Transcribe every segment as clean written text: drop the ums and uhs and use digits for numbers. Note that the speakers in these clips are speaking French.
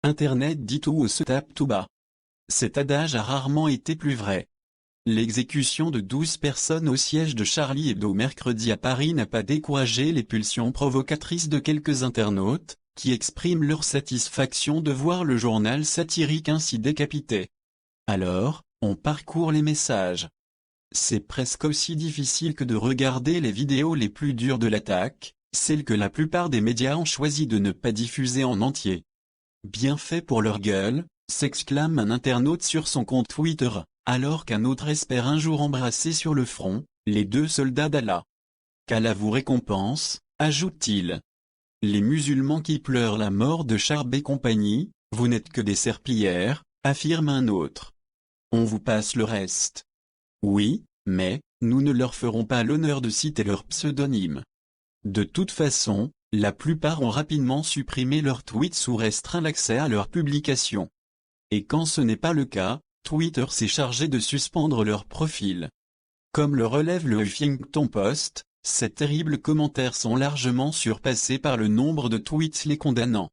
Internet dit tout ou se tape tout bas. Cet adage a rarement été plus vrai. L'exécution de 12 personnes au siège de Charlie Hebdo mercredi à Paris n'a pas découragé les pulsions provocatrices de quelques internautes, qui expriment leur satisfaction de voir le journal satirique ainsi décapité. Alors, on parcourt les messages. C'est presque aussi difficile que de regarder les vidéos les plus dures de l'attaque, celles que la plupart des médias ont choisi de ne pas diffuser en entier. Bien fait pour leur gueule, s'exclame un internaute sur son compte Twitter, alors qu'un autre espère un jour embrasser sur le front les deux soldats d'Allah. Qu'Allah vous récompense, ajoute-t-il. Les musulmans qui pleurent la mort de Charb et compagnie, vous n'êtes que des serpillères, affirme un autre. On vous passe le reste. Oui, mais, nous ne leur ferons pas l'honneur de citer leur pseudonyme. De toute façon, la plupart ont rapidement supprimé leurs tweets ou restreint l'accès à leurs publications. Et quand ce n'est pas le cas, Twitter s'est chargé de suspendre leur profil. Comme le relève le Huffington Post, ces terribles commentaires sont largement surpassés par le nombre de tweets les condamnant.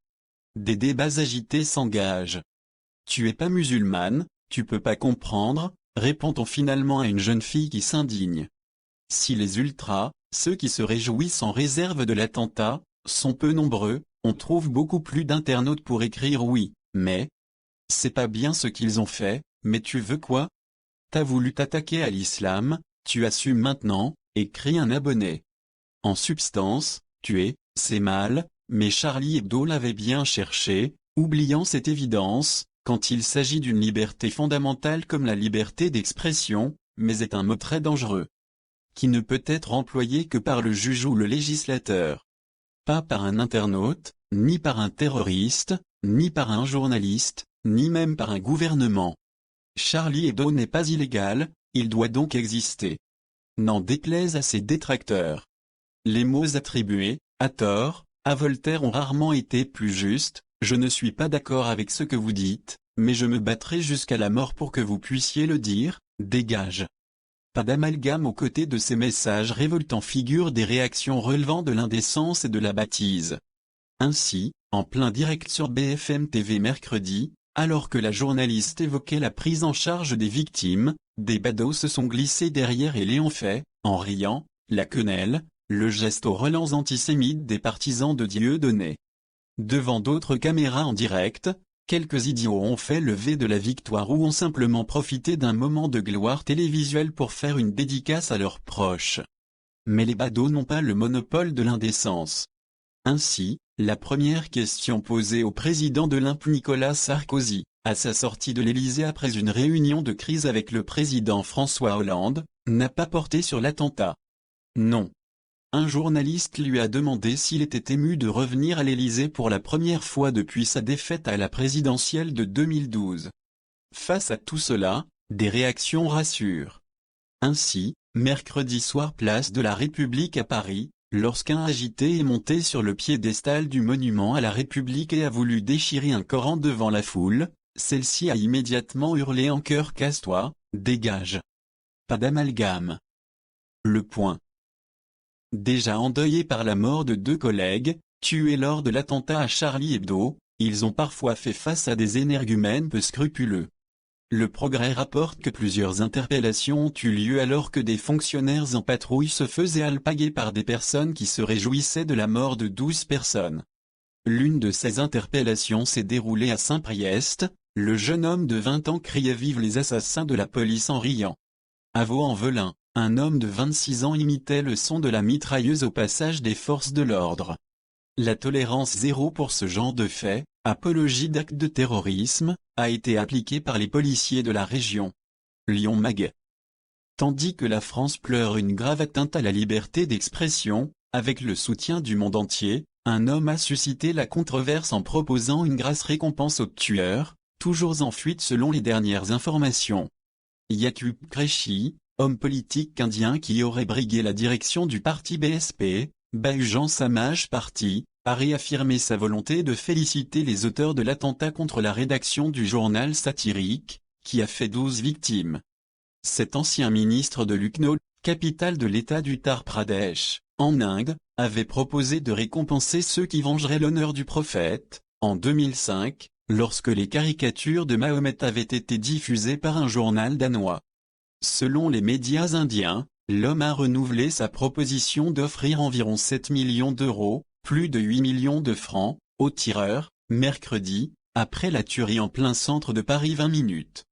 Des débats agités s'engagent. Tu es pas musulmane, tu peux pas comprendre, répond-on finalement à une jeune fille qui s'indigne. Si les ultras, ceux qui se réjouissent en réserve de l'attentat, sont peu nombreux, on trouve beaucoup plus d'internautes pour écrire oui, mais c'est pas bien ce qu'ils ont fait, mais tu veux quoi? T'as voulu t'attaquer à l'islam, tu assumes maintenant, écrit un abonné. En substance, c'est mal, mais Charlie Hebdo l'avait bien cherché, oubliant cette évidence, quand il s'agit d'une liberté fondamentale comme la liberté d'expression, mais est un mot très dangereux, qui ne peut être employé que par le juge ou le législateur. Pas par un internaute, ni par un terroriste, ni par un journaliste, ni même par un gouvernement. Charlie Hebdo n'est pas illégal, il doit donc exister. N'en déplaise à ses détracteurs. Les mots attribués, à tort, à Voltaire ont rarement été plus justes. Je ne suis pas d'accord avec ce que vous dites, mais je me battrai jusqu'à la mort pour que vous puissiez le dire, dégage. Pas d'amalgame aux côtés de ces messages révoltants figurent des réactions relevant de l'indécence et de la bâtise. Ainsi, en plein direct sur BFM TV mercredi, alors que la journaliste évoquait la prise en charge des victimes, des badauds se sont glissés derrière et l'ont fait, en riant, la quenelle, le geste aux relents antisémites des partisans de Dieudonné. Devant d'autres caméras en direct, quelques idiots ont fait le V de la victoire ou ont simplement profité d'un moment de gloire télévisuelle pour faire une dédicace à leurs proches. Mais les badauds n'ont pas le monopole de l'indécence. Ainsi, la première question posée au président de l'Olympe Nicolas Sarkozy, à sa sortie de l'Élysée après une réunion de crise avec le président François Hollande, n'a pas porté sur l'attentat. Non. Un journaliste lui a demandé s'il était ému de revenir à l'Élysée pour la première fois depuis sa défaite à la présidentielle de 2012. Face à tout cela, des réactions rassurent. Ainsi, mercredi soir place de la République à Paris, lorsqu'un agité est monté sur le piédestal du monument à la République et a voulu déchirer un Coran devant la foule, celle-ci a immédiatement hurlé en chœur: casse-toi, dégage. Pas d'amalgame. Le point. Déjà endeuillés par la mort de deux collègues, tués lors de l'attentat à Charlie Hebdo, ils ont parfois fait face à des énergumènes peu scrupuleux. Le Progrès rapporte que plusieurs interpellations ont eu lieu alors que des fonctionnaires en patrouille se faisaient alpaguer par des personnes qui se réjouissaient de la mort de 12 personnes. L'une de ces interpellations s'est déroulée à Saint-Priest, le jeune homme de 20 ans criait vive les assassins de la police en riant. À Vaux-en-Velin, un homme de 26 ans imitait le son de la mitrailleuse au passage des forces de l'ordre. La tolérance zéro pour ce genre de fait, apologie d'actes de terrorisme, a été appliquée par les policiers de la région. Lyon-Mag. Tandis que la France pleure une grave atteinte à la liberté d'expression, avec le soutien du monde entier, un homme a suscité la controverse en proposant une grasse récompense aux tueurs, toujours en fuite selon les dernières informations. Yakub Qureshi, homme politique indien qui aurait brigué la direction du parti BSP, Bahujan Samaj Party, a réaffirmé sa volonté de féliciter les auteurs de l'attentat contre la rédaction du journal satirique, qui a fait 12 victimes. Cet ancien ministre de Lucknow, capitale de l'État d'Uttar Pradesh, en Inde, avait proposé de récompenser ceux qui vengeraient l'honneur du prophète. En 2005, lorsque les caricatures de Mahomet avaient été diffusées par un journal danois. Selon les médias indiens, l'homme a renouvelé sa proposition d'offrir environ 7 millions d'euros, plus de 8 millions de francs, au tireur, mercredi, après la tuerie en plein centre de Paris 20 minutes.